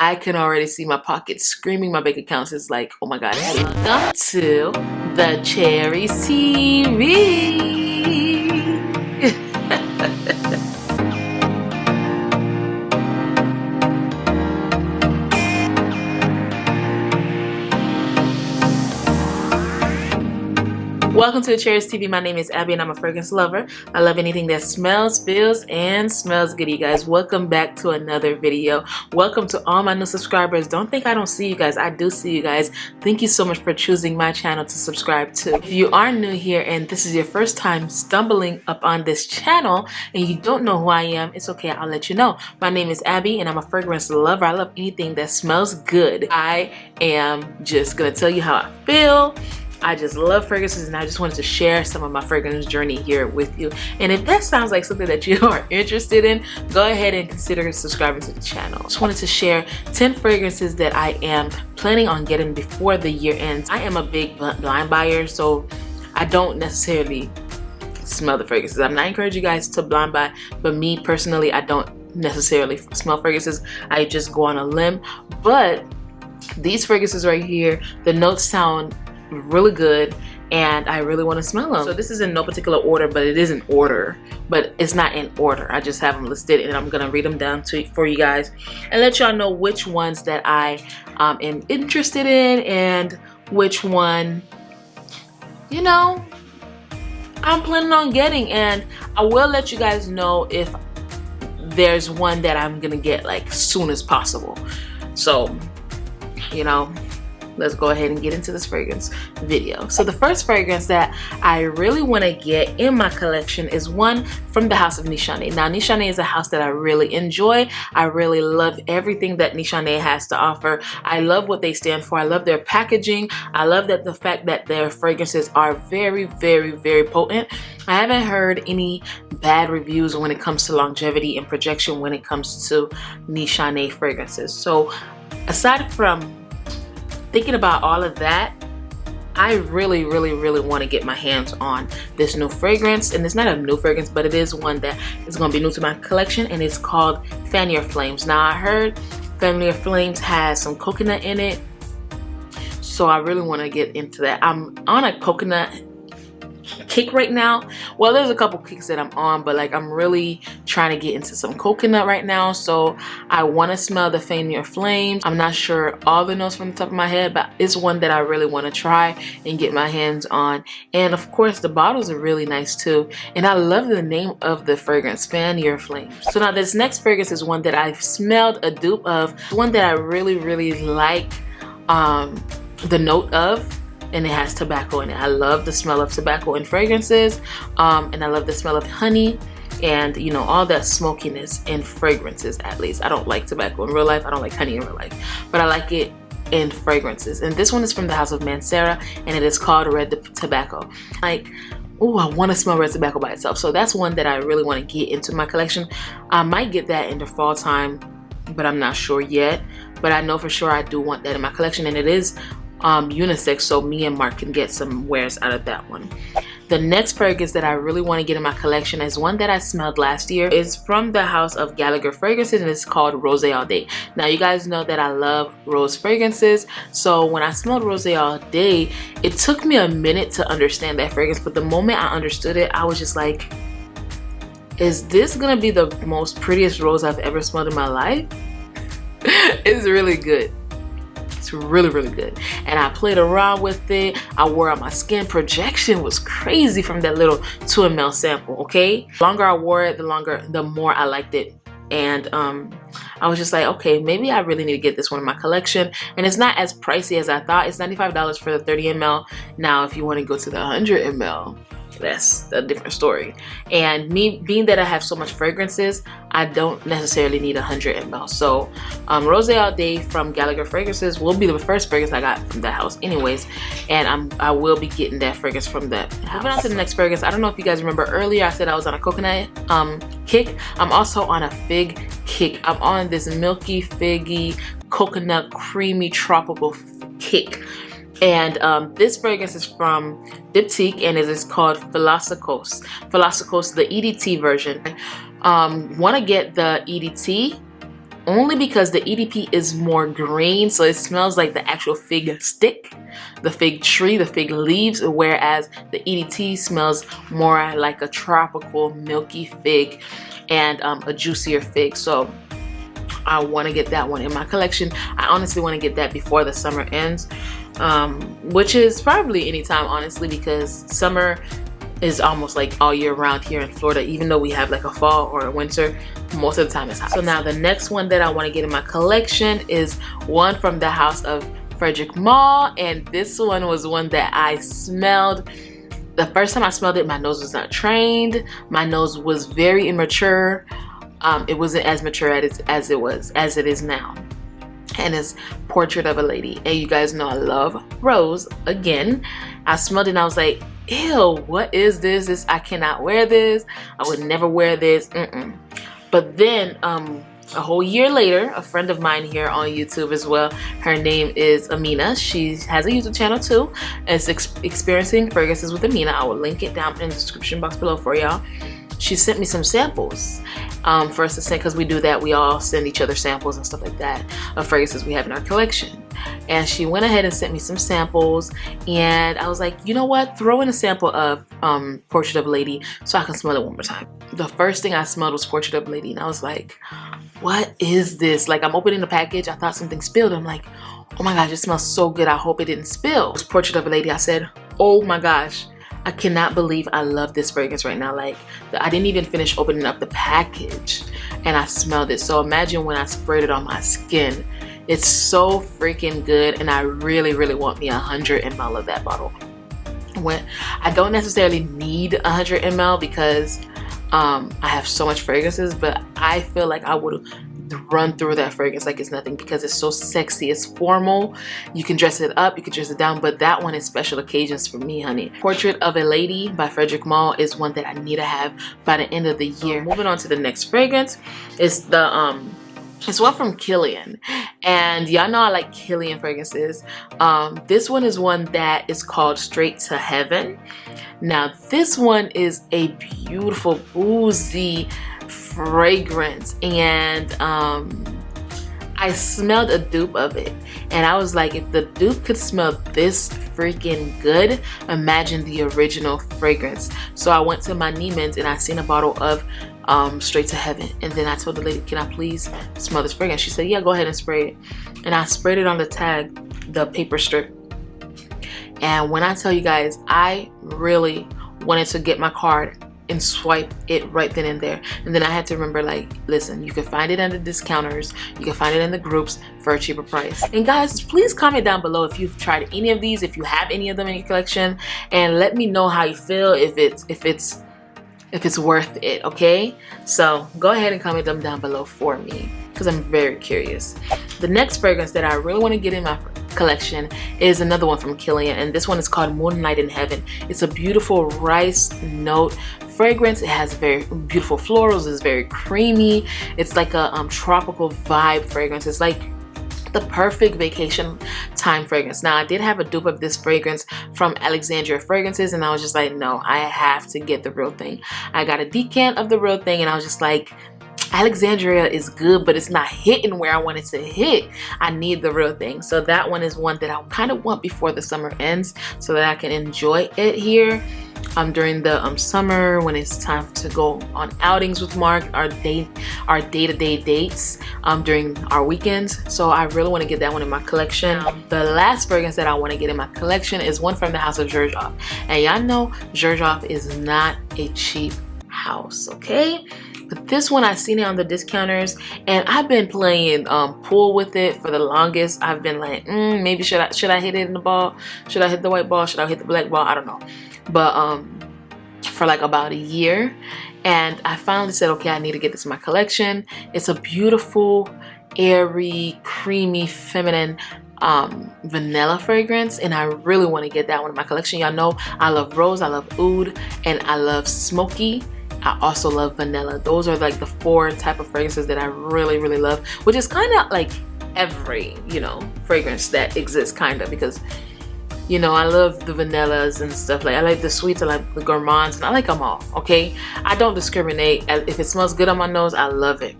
I can already see my pockets screaming. My bank account is like, oh my god. Welcome to the Cherries TV. Welcome to the Cherys TV. My name is Abby and I'm a fragrance lover. I love anything that smells, feels, and smells good, you guys. Welcome back to another video. Welcome to all my new subscribers. Don't think I don't see you guys. I do see you guys. Thank you so much for choosing my channel to subscribe to. If you are new here and this is your first time stumbling up on this channel and you don't know who I am, it's okay. I'll let you know. My name is Abby and I'm a fragrance lover. I love anything that smells good. I am just going to tell you how I feel. I just love fragrances and I just wanted to share some of my fragrance journey here with you. And if that sounds like something that you are interested in, go ahead and consider subscribing to the channel. Just wanted to share 10 fragrances that I am planning on getting before the year ends. I am a big blind buyer, so I don't necessarily smell the fragrances. I'm not encouraging you guys to blind buy, but me personally, I don't necessarily smell fragrances. I just go on a limb. But these fragrances right here, the notes sound really good and I really want to smell them. So this is in no particular order, but it is in order, but it's not in order. I just have them listed and I'm gonna read them down for you guys and let y'all know which ones that I am interested in and which one, you know, I'm planning on getting. And I will let you guys know if there's one that I'm gonna get like soon as possible. So, you know, let's go ahead and get into this fragrance video. So the first fragrance that I really want to get in my collection is one from the house of Nishane. Now Nishane is a house that I really enjoy. I really love everything that Nishane has to offer. I love what they stand for. I love their packaging. I love that the fact that their fragrances are very, very, very potent. I haven't heard any bad reviews when it comes to longevity and projection when it comes to Nishane fragrances. So aside from thinking about all of that, I really want to get my hands on this new fragrance. And it's not a new fragrance, but it is one that is going to be new to my collection, and it's called Fan Your Flames. Now I heard Fan Your Flames has some coconut in it, so I really want to get into that. I'm on a coconut kick right now. Well, there's a couple kicks that I'm on, but like I'm really trying to get into some coconut right now, so I want to smell the Fan Your Flames. I'm not sure all the notes from the top of my head, but it's one that I really want to try and get my hands on. And of course the bottles are really nice too, and I love the name of the fragrance, Fan Your Flames. So now this next fragrance is one that I've smelled a dupe of, one that I really like the note of, and it has tobacco in it. I love the smell of tobacco in fragrances, and I love the smell of honey and, you know, all that smokiness in fragrances. At least I don't like tobacco in real life. I don't like honey in real life, but I like it in fragrances. And this one is from the house of Mancera and it is called Red Tobacco. Like, oh, I want to smell red tobacco by itself. So that's one that I really want to get into my collection. I might get that in the fall time, but I'm not sure yet. But I know for sure I do want that in my collection, and it is unisex, so me and Mark can get some wears out of that one. The next fragrance that I really want to get in my collection is one that I smelled last year. It's from the house of Gallagher fragrances and it's called Rose All Day. Now you guys know that I love rose fragrances, so when I smelled Rose All Day, it took me a minute to understand that fragrance, but the moment I understood it, I was just like, is this gonna be the most prettiest rose I've ever smelled in my life? It's really good. It's really good, and I played around with it. I wore out my skin. Projection was crazy from that little 2 ml sample. Okay, the longer I wore it, the more I liked it. And I was just like, okay, maybe I really need to get this one in my collection. And it's not as pricey as I thought. It's $95 for the 30 ml. Now if you want to go to the 100 ml, that's a different story. And me being that I have so much fragrances, I don't necessarily need 100 ml. So Rose All Day from Gallagher fragrances will be the first fragrance I got from that house anyways, and I will be getting that fragrance from that house. Moving on to the next fragrance, I don't know if you guys remember earlier I said I was on a coconut kick. I'm also on a fig kick. I'm on this milky, figgy, coconut, creamy, tropical kick. And this fragrance is from Diptyque and it is called Philosophos. Philosophos, the EDT version. Want to get the EDT only because the EDP is more green, so it smells like the actual fig stick, the fig tree, the fig leaves, whereas the EDT smells more like a tropical milky fig and a juicier fig. So I want to get that one in my collection. I honestly want to get that before the summer ends, which is probably anytime, honestly, because summer is almost like all year round here in Florida. Even though we have like a fall or a winter, most of the time it's hot. So now the next one that I want to get in my collection is one from the house of Frederic Malle, and this one was one that I smelled. The first time I smelled it, my nose was not trained. My nose was very immature. It wasn't as mature as it is now. And it's Portrait of a Lady. And you guys know I love rose. Again, I smelled it and I was like, ew, what is this? I cannot wear this. I would never wear this. But then a whole year later, a friend of mine here on YouTube as well, her name is Amina. She has a YouTube channel too. It's Experiencing Fragrances with Amina. I will link it down in the description box below for y'all. She sent me some samples for us to send, because we do that. We all send each other samples and stuff like that of fragrances we have in our collection. And she went ahead and sent me some samples, and I was like, you know what? Throw in a sample of Portrait of a Lady so I can smell it one more time. The first thing I smelled was Portrait of a Lady, and I was like, what is this? Like, I'm opening the package. I thought something spilled. I'm like, oh my gosh, it smells so good. I hope it didn't spill. It was Portrait of a Lady. I said, oh my gosh, I cannot believe I love this fragrance right now. Like, I didn't even finish opening up the package and I smelled it. So imagine when I sprayed it on my skin. It's so freaking good, and I really, really want me 100 ml of that bottle. When I don't necessarily need 100 ml because I have so much fragrances, but I feel like I would run through that fragrance like it's nothing because it's so sexy. It's formal. You can dress it up, you can dress it down, but that one is special occasions for me, honey. Portrait of a Lady by Frederic Malle is one that I need to have by the end of the year. Moving on to the next fragrance is it's one from Kilian, and y'all know I like Kilian fragrances. This one is one that is called Straight to Heaven. Now this one is a beautiful boozy fragrance, and I smelled a dupe of it, and I was like, if the dupe could smell this freaking good, imagine the original fragrance. So I went to my Neiman's and I seen a bottle of Straight to Heaven, and then I told the lady, can I please smell this fragrance? She said, yeah, go ahead and spray it. And I sprayed it on the tag, the paper strip, and when I tell you guys, I really wanted to get my card and swipe it right then and there. And then I had to remember, like, listen, you can find it under discounters, you can find it in the groups for a cheaper price. And guys, please comment down below if you've tried any of these, if you have any of them in your collection, and let me know how you feel, if it's worth it, okay? So go ahead and comment them down below for me, because I'm very curious. The next fragrance that I really want to get in my collection is another one from Kilian, and this one is called Moonlight in Heaven. It's a beautiful rice note fragrance. It has very beautiful florals. It's very creamy. It's like a tropical vibe fragrance. It's like the perfect vacation time fragrance. Now I did have a dupe of this fragrance from Alexandria Fragrances, and I was just like, no, I have to get the real thing. I got a decant of the real thing, and I was just like, Alexandria is good, but it's not hitting where I want it to hit. I need the real thing. So that one is one that I kind of want before the summer ends, so that I can enjoy it here during the summer, when it's time to go on outings with Mark, our day-to-day dates during our weekends. So I really want to get that one in my collection. The last fragrance that I want to get in my collection is one from the house of Xerjoff, and y'all know Xerjoff is not a cheap house, okay? But this one, I've seen it on the discounters, and I've been playing pool with it for the longest. I've been like, maybe should I hit it in the ball? Should I hit the white ball? Should I hit the black ball? I don't know. But for like about a year, and I finally said, okay, I need to get this in my collection. It's a beautiful, airy, creamy, feminine vanilla fragrance, and I really want to get that one in my collection. Y'all know I love rose, I love oud, and I love smoky. I also love vanilla. Those are like the 4 type of fragrances that I really, really love, which is kind of like every, you know, fragrance that exists, kind of, because, you know, I love the vanillas and stuff. Like, I like the sweets, I like the gourmands, and I like them all, okay? I don't discriminate. If it smells good on my nose, I love it.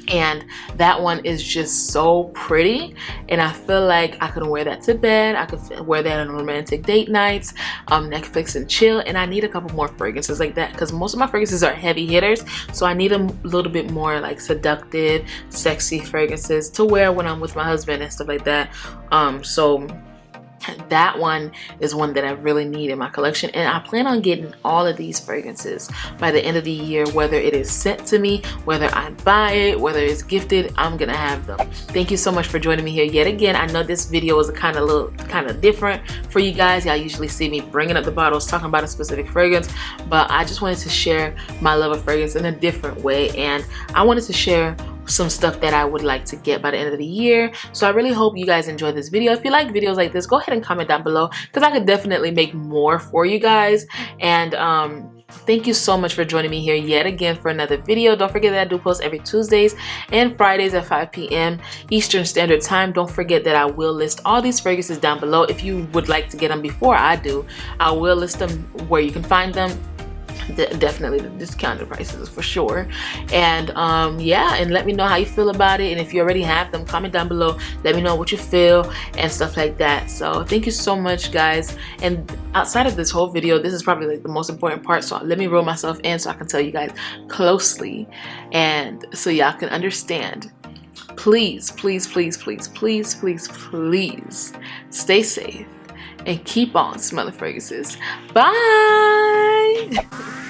and that one is just so pretty, and I feel like I could wear that to bed. I could wear that on romantic date nights, Netflix and chill. And I need a couple more fragrances like that, because most of my fragrances are heavy hitters, so I need a little bit more like seductive, sexy fragrances to wear when I'm with my husband and stuff like that. So that one is one that I really need in my collection, and I plan on getting all of these fragrances by the end of the year. Whether it is sent to me, whether I buy it, whether it's gifted, I'm gonna have them. Thank you so much for joining me here yet again. I know this video was kind of different for you guys. Y'all usually see me bringing up the bottles, talking about a specific fragrance, but I just wanted to share my love of fragrance in a different way, and I wanted to share some stuff that I would like to get by the end of the year. So I really hope you guys enjoyed this video. If you like videos like this, go ahead and comment down below, because I could definitely make more for you guys. And thank you so much for joining me here yet again for another video. Don't forget that I do post every Tuesdays and Fridays at 5 p.m. Eastern Standard Time. Don't forget that I will list all these fragrances down below. If you would like to get them before I do, I will list them where you can find them. Definitely the discounted prices for sure. And yeah, and let me know how you feel about it, and if you already have them, comment down below, let me know what you feel and stuff like that. So thank you so much, guys. And outside of this whole video, this is probably like the most important part, so let me roll myself in so I can tell you guys closely, and so y'all can understand. Please, please, please, please, please, please, please stay safe and keep on smelling fragrances. Bye.